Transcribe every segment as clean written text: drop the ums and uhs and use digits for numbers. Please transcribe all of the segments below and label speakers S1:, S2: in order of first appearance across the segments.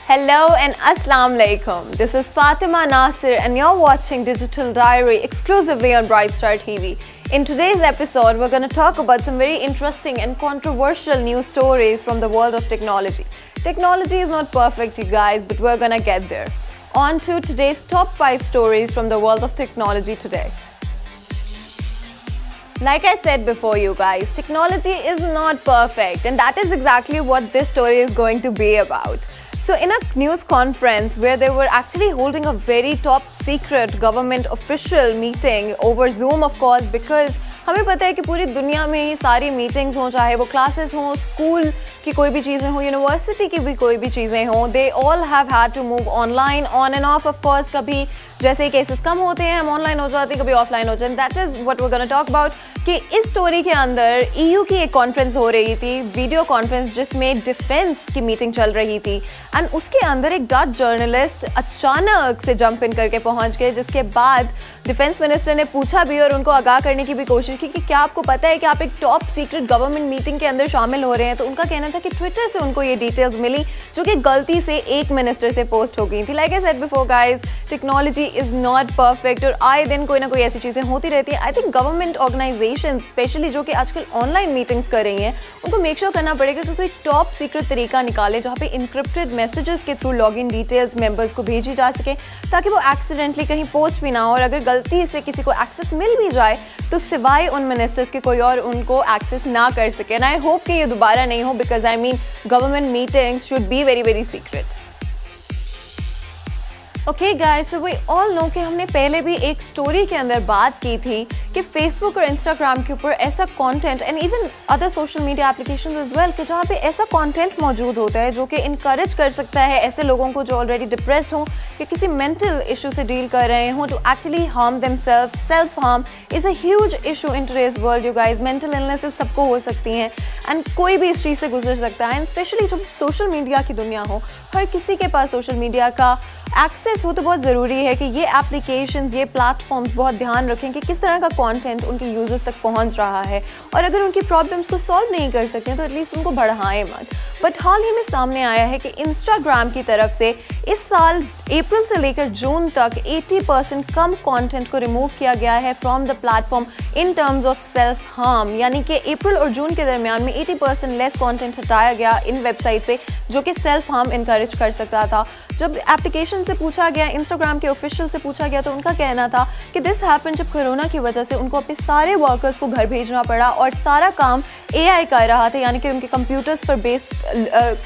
S1: Hello and Assalamu Alaikum. This is Fatima Nasir and you're watching Digital Diary exclusively on Brightstar TV. In today's episode, we're going to talk about some very interesting and controversial news stories from the world of technology. Technology is not perfect, you guys, but we're going to get there. On to today's top 5 stories from the world of technology today. Like I said before, you guys, technology is not perfect, and that is exactly what this story is going to be about. So in a news conference where they were actually holding a very top secret government official meeting over Zoom, of course, because हमें पता है कि पूरी दुनिया में ये सारी meetings हों, चाहे वो क्लासेस हों, स्कूल की कोई भी चीज़ें हों, यूनिवर्सिटी की भी कोई भी चीज़ें हों, they all have had to move online, on and of course. कभी जैसे केसेस कम होते हैं हम ऑनलाइन हो जाते हैं, कभी ऑफलाइन हो जाते हैं. That is what we are gonna talk about कि इस स्टोरी के अंदर EU की एक कॉन्फ्रेंस हो रही थी, वीडियो कॉन्फ्रेंस, जिसमें डिफेंस की मीटिंग चल रही थी. एंड उसके अंदर एक डच जर्नलिस्ट अचानक से जंप इन करके पहुंच गए, जिसके बाद डिफेंस मिनिस्टर ने पूछा भी और उनको आगाह करने की भी कोशिश की कि क्या आपको पता है कि आप एक टॉप सीक्रेट गवर्नमेंट मीटिंग के अंदर शामिल हो रहे हैं. तो उनका कहना था कि ट्विटर से उनको ये डिटेल्स मिली जो कि गलती से एक मिनिस्टर से पोस्ट हो गई थी. Like I said before guys, technology is not perfect और आए दिन कोई ना कोई ऐसी चीज़ें होती रहती हैं. I think government organisation specially जो कि आजकल ऑनलाइन मीटिंग्स कर रही हैं, उनको मेक श्योर करना पड़ेगा कि कोई टॉप सीक्रेट तरीका निकाले जहाँ पे इंक्रिप्टेड मैसेजेस के थ्रू लॉगिन डिटेल्स मेंबर्स को भेजी जा सके, ताकि वो एक्सीडेंटली कहीं पोस्ट भी ना हो. और अगर गलती से किसी को एक्सेस मिल भी जाए तो सिवाय उन मिनिस्टर्स के कोई और उनको एक्सेस ना कर सके. एंड आई होप कि ये दोबारा नहीं हो, because I mean government meetings should be very very secret. Okay guys, so we all know कि हमने पहले भी एक स्टोरी के अंदर बात की थी कि फेसबुक और इंस्टाग्राम के ऊपर ऐसा content and even other social media applications as well कि जहाँ पे ऐसा कंटेंट मौजूद होता है जो कि इनकरेज कर सकता है ऐसे लोगों को जो ऑलरेडी डिप्रेस्ड हों या किसी मेंटल इशू से डील कर रहे हों to actually harm themselves. Self harm is a huge issue in today's world you guys. Mental illnesses सबको हो सकती हैं एंड कोई भी इस चीज़ से गुजर सकता है. एंड स्पेशली जो सोशल मीडिया की दुनिया हो, हर किसी के पास सोशल मीडिया का एक्सेस हो, तो बहुत ज़रूरी है कि ये एप्लीकेशंस, ये प्लेटफॉर्म्स बहुत ध्यान रखें कि किस तरह का कंटेंट उनके यूजर्स तक पहुंच रहा है. और अगर उनकी प्रॉब्लम्स को सॉल्व नहीं कर सकते तो एटलीस्ट उनको बढ़ाएं मत. बट हाल ही में सामने आया है कि इंस्टाग्राम की तरफ से इस साल अप्रैल से लेकर जून तक 80% कम कंटेंट को रिमूव किया गया है from the platform in terms of self harm. यानी कि अप्रैल और जून के दरमियान में 80% लेस कंटेंट हटाया गया इन वेबसाइट से जो कि सेल्फ हार्म इनकरेज कर सकता था. जब एप्लीकेशन से पूछा गया, इंस्टाग्राम के ऑफिशियल से पूछा गया, तो उनका कहना था कि दिस हैपन जब कोरोना की वजह से उनको अपने सारे वर्कर्स को घर भेजना पड़ा और सारा काम AI कर रहा था, यानी कि उनके कंप्यूटर्स पर बेस्ड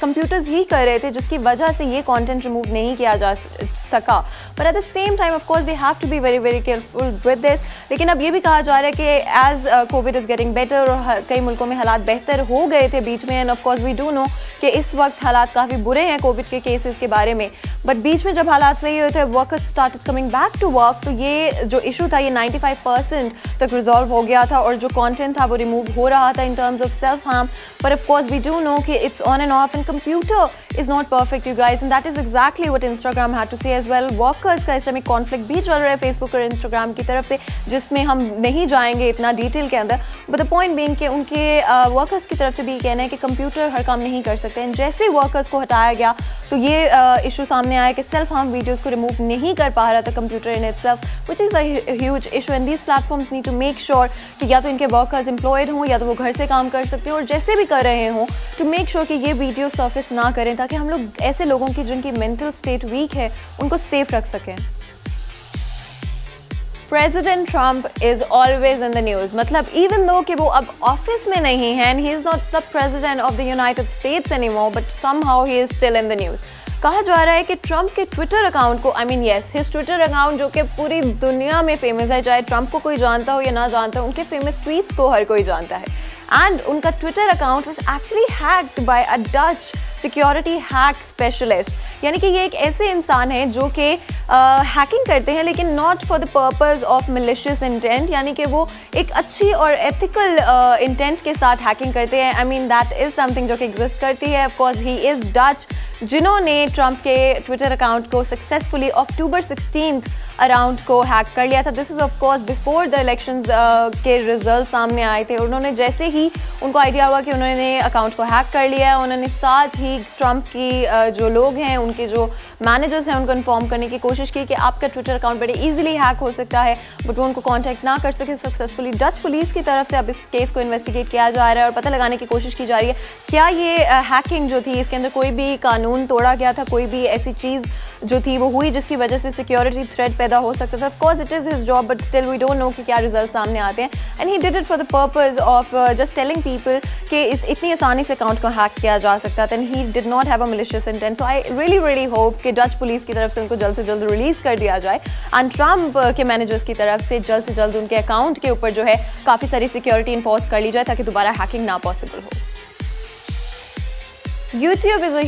S1: कंप्यूटर्स ही कर रहे थे, जिसकी वजह से ये कंटेंट रिमूव नहीं किया जा सका. But at the same time of course they have to be very very careful with this. लेकिन अब ये भी कहा जा रहा है कि as Covid is getting better और कई मुल्कों में हालात बेहतर हो गए थे बीच में, and of course we do know कि इस वक्त हालात काफ़ी बुरे हैं कोविड के केसेस के बारे में. बट बीच में जब हालात सही हुए थे, workers started coming back to work, तो ये जो इशू था ये 95% तक रिजॉल्व हो गया था और जो कंटेंट था वो रिमूव हो रहा था in terms of self harm. But of course we do know कि it's on and off and computer is not perfect you guys, and that is exactly what Instagram had to say as well. Workers का इस समय conflict भी चल रहा है Facebook और Instagram की तरफ से, जिसमें हम नहीं जाएंगे इतना डिटेल के अंदर. बट द पॉइंट बीइंग कि उनके वर्कर्स की तरफ से भी कहना है कि कंप्यूटर हर काम नहीं कर सकते. एंड जैसे वर्कर्स को हटाया गया तो ये इशू सामने आया कि सेल्फ हार्म वीडियोस को रिमूव नहीं कर पा रहा था computer in itself, which is a huge issue. And these platforms need to make sure कि या तो इनके वर्कर्स एम्प्लॉयड हों या तो वो घर से काम कर सकते हो, और जैसे भी कर रहे हों टू मेक श्योर कि ये वीडियो सर्फेस ना करें, ताकि हम लोग ऐसे लोगों की जिनकी मेंटल स्टेट वीक है उनको सेफ रख सकें. President Trump is always in the news. मतलब इवन दो कि वो अब ऑफिस में नहीं है and he is not the president of the United states anymore, but somehow he is still in the news. कहा जा रहा है कि ट्रंप के ट्विटर अकाउंट को, I mean yes, his Twitter account जो कि पूरी दुनिया में फेमस है, चाहे ट्रंप को कोई जानता हो या ना जानता हो, उनके फेमस ट्वीट्स को हर कोई जानता है. एंड उनका Twitter account was actually hacked by a Dutch security hack specialist. यानी कि ये एक ऐसे इंसान है जो कि हैकिंग करते हैं, लेकिन not for the purpose of malicious intent, यानी कि वो एक अच्छी और एथिकल इंटेंट के साथ हैकिंग करते हैं. I mean that is something जो कि एग्जिस्ट करती है. Of course he is Dutch, जिन्होंने ट्रंप के ट्विटर अकाउंट को सक्सेसफुली अक्टूबर 16 अराउंड को हैक कर लिया था. This is of course before the elections के रिजल्ट सामने आए थे. उन्होंने जैसे ही उनको आइडिया हुआ कि उन्होंने अकाउंट को हैक कर लिया है, उन्होंने साथ ही लीग ट्रम्प की जो लोग हैं, उनके जो मैनेजर्स हैं, उनको इन्फॉर्म करने की कोशिश की कि आपका ट्विटर अकाउंट बड़े ईजिली हैक हो सकता है, बट वो उनको कॉन्टैक्ट ना कर सके सक्सेसफुली। डच पुलिस की तरफ से अब इस केस को इन्वेस्टिगेट किया जा रहा है और पता लगाने की कोशिश की जा रही है क्या ये हैकिंग जो थी इसके अंदर कोई भी कानून तोड़ा गया था, कोई भी ऐसी चीज़ जो थी वो हुई जिसकी वजह से सिक्योरिटी थ्रेट पैदा हो सकता था। Of course it is his job, but still we don't know कि क्या रिजल्ट सामने आते हैं। And he did it for the purpose of just telling people कि इतनी आसानी से अकाउंट को हैक किया जा सकता था। And he did not have a malicious intent. So I really hope कि डच पुलिस की तरफ से उनको जल्द से जल्द रिलीज़ कर दिया जाए एंड ट्रम्प के मैनेजर्स की तरफ से जल्द उनके अकाउंट के ऊपर जो है काफ़ी सारी सिक्योरिटी इन्फोर्स कर ली जाए ताकि दोबारा हैकिंग ना पॉसिबल हो। YouTube is a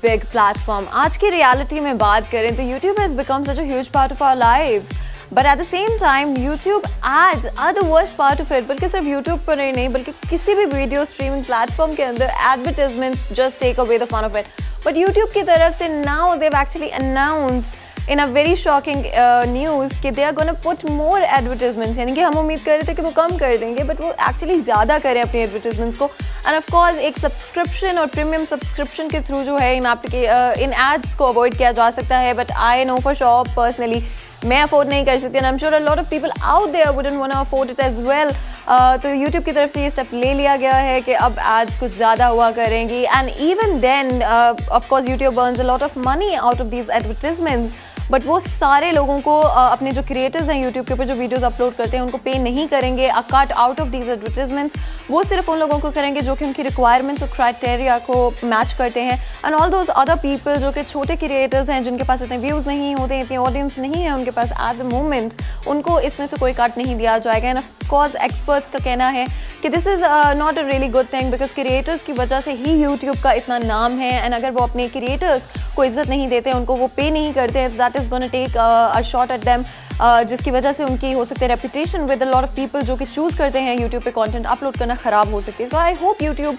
S1: big platform. आज की रियलिटी में बात करें तो YouTube has become such a huge part of our lives. But at the same time, YouTube ads are the worst part of it. बल्कि सिर्फ YouTube पर ही नहीं बल्कि किसी भी वीडियो स्ट्रीमिंग प्लेटफॉर्म के अंदर advertisements just take away the fun of it. But YouTube की तरफ से now they've actually announced in a very shocking news कि they are going to put more advertisements, यानी कि हम उम्मीद कर रहे थे कि वो कम कर देंगे बट वो एक्चुअली ज़्यादा करें अपनी एडवर्टिजमेंट्स को। एंड ऑफ कोर्स एक सब्सक्रिप्शन और प्रीमियम सब्सक्रिप्शन के थ्रू जो है इन एड्स को अवॉइड किया जा सकता है। But I know for sure personally मैं अफोर्ड नहीं कर सकती and I am sure a lot of people out there wouldn't want to afford it as well. तो YouTube की तरफ से ये स्टेप ले लिया गया है कि अब एड्स कुछ ज़्यादा हुआ करेंगी। And even then of course YouTube earns a lot of money out of these advertisements, but वो सारे लोगों को अपने जो क्रिएटर्स हैं यूट्यूब के ऊपर जो वीडियोस अपलोड करते हैं उनको पे नहीं करेंगे। अ cut out of these advertisements वो सिर्फ उन लोगों को करेंगे जो कि उनकी रिक्वायरमेंट्स और क्राइटेरिया को मैच करते हैं। And all those other people जो कि छोटे क्रिएटर्स हैं जिनके पास इतने व्यूज़ नहीं होते, इतनी ऑडियंस नहीं है उनके पास एट द मोमेंट, उनको इसमें से कोई कट नहीं दिया जाएगा। एंड ऑफ कोर्स एक्सपर्ट्स का कहना है कि this is not a really good thing because creators की वजह से ही यूट्यूब का इतना नाम है। एंड अगर वो अपने क्रिएटर्स को इज्जत नहीं देते, उनको वो पे नहीं करते हैं, that is gonna take a shot at them, जिसकी वजह से उनकी हो सकती है reputation with a lot of people जो कि चूज़ करते हैं यूट्यूब पे कंटेंट अपलोड करना ख़राब हो सकती है। So I hope YouTube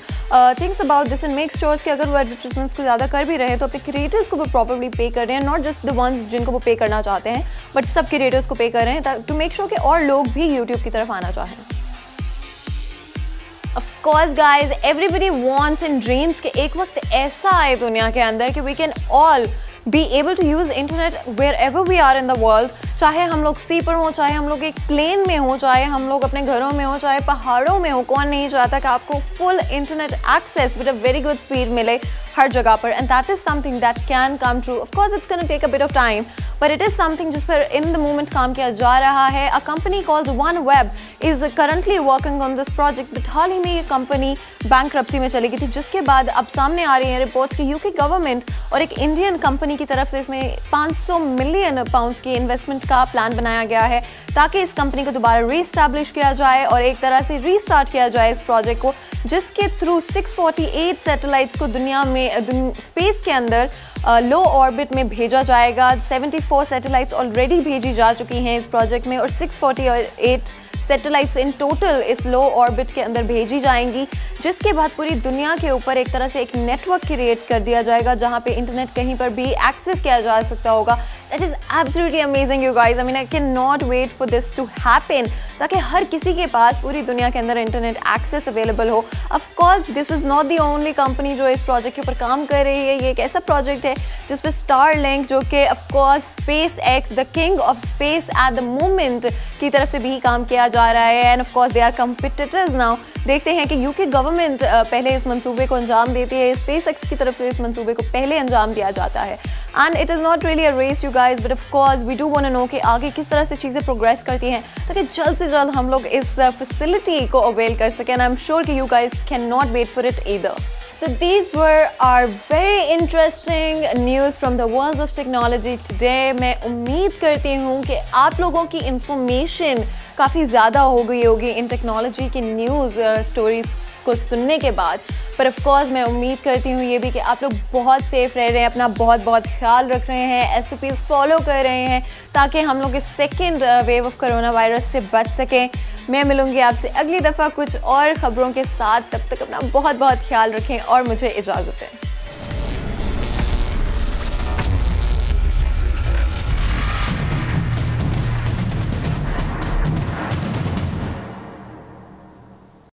S1: thinks about this and make sure कि अगर वो एडवर्टाइजमेंट्स को ज़्यादा कर भी रहे हैं तो अपने क्रिएटर्स को वो प्रॉपर्ली पे कर रहे हैं, नॉट जस्ट द वंस जिनको वो पे करना चाहते हैं बट सब क्रिएटर्स को पे कर रहे हैं टू मेक श्योर कि और लोग भी यूट्यूब की तरफ आना चाहें। Of course guys, everybody wants and dreams कि एक वक्त ऐसा आए दुनिया के अंदर कि we can all be able to use internet wherever we are in the world, चाहे हम लोग सी पर हों, चाहे हम लोग एक प्लेन में हों, चाहे हम लोग अपने घरों में हों, चाहे पहाड़ों में हो। कौन नहीं चाहता कि आपको full internet access with a very good speed मिले हर जगह पर। And that is something that can come true. Of course it's gonna take a bit of time but it is something जिस पर इन द मोमेंट काम किया जा रहा है। A company called OneWeb is currently working on this project, but हाल ही में ये कंपनी बैंकरप्सी में चली गई थी, जिसके बाद अब सामने आ रही हैं रिपोर्ट्स कि यूके गवर्नमेंट और एक इंडियन कंपनी की तरफ से इसमें 500 मिलियन पाउंड्स की इन्वेस्टमेंट का प्लान बनाया गया है ताकि इस कंपनी को दोबारा रीस्टैब्लिश किया जाए और एक तरह से रीस्टार्ट किया जाए इस प्रोजेक्ट को, जिसके थ्रू 648 सैटेलाइट्स को दुनिया में स्पेस के अंदर लो ऑर्बिट में भेजा जाएगा। 74 सैटेलाइट्स ऑलरेडी भेजी जा चुकी हैं इस प्रोजेक्ट में और 648 सैटेलाइट्स इन टोटल इस लो ऑर्बिट के अंदर भेजी जाएंगी, जिसके बाद पूरी दुनिया के ऊपर एक तरह से एक नेटवर्क क्रिएट कर दिया जाएगा जहां पे इंटरनेट कहीं पर भी एक्सेस किया जा सकता होगा। That is absolutely amazing you guys. I mean I can not wait for this to happen, ताकि हर किसी के पास पूरी दुनिया के अंदर इंटरनेट एक्सेस अवेलेबल हो। Of course this is not the only company जो इस प्रोजेक्ट के ऊपर काम कर रही है। ये एक ऐसा प्रोजेक्ट है जिस पर स्टारलिंक, जो कि of course SpaceX the king of space at the moment की तरफ से भी काम किया जा रहा है। And of course they are competitors now. देखते हैं कि यूके गवर्नमेंट पहले इस मंसूबे को अंजाम देती है, SpaceX की तरफ से इस मंसूबे को पहले अंजाम दिया जाता है। And it is not really a race you guys, but of course we do want to know कि आगे किस तरह से चीज़ें प्रोग्रेस करती हैं ताकि जल्द से जल्द हम लोग इस फैसिलिटी को अवेल कर सकें। एंड आई एम श्योर कि you guys can not wait for it either. So these were our very interesting news from the world of technology today. मैं उम्मीद करती हूँ कि आप लोगों की इंफॉर्मेशन काफ़ी ज़्यादा हो गई होगी इन टेक्नोलॉजी की न्यूज़ स्टोरीज को सुनने के बाद। पर ऑफ कोर्स मैं उम्मीद करती हूँ ये भी कि आप लोग बहुत सेफ रह रहे हैं, अपना बहुत बहुत ख्याल रख रहे हैं, SOPs फॉलो कर रहे हैं ताकि हम लोग इस second wave of corona virus से बच सकें। मैं मिलूंगी आपसे अगली दफ़ा कुछ और ख़बरों के साथ। तब तक अपना बहुत बहुत ख्याल रखें और मुझे इजाज़त है।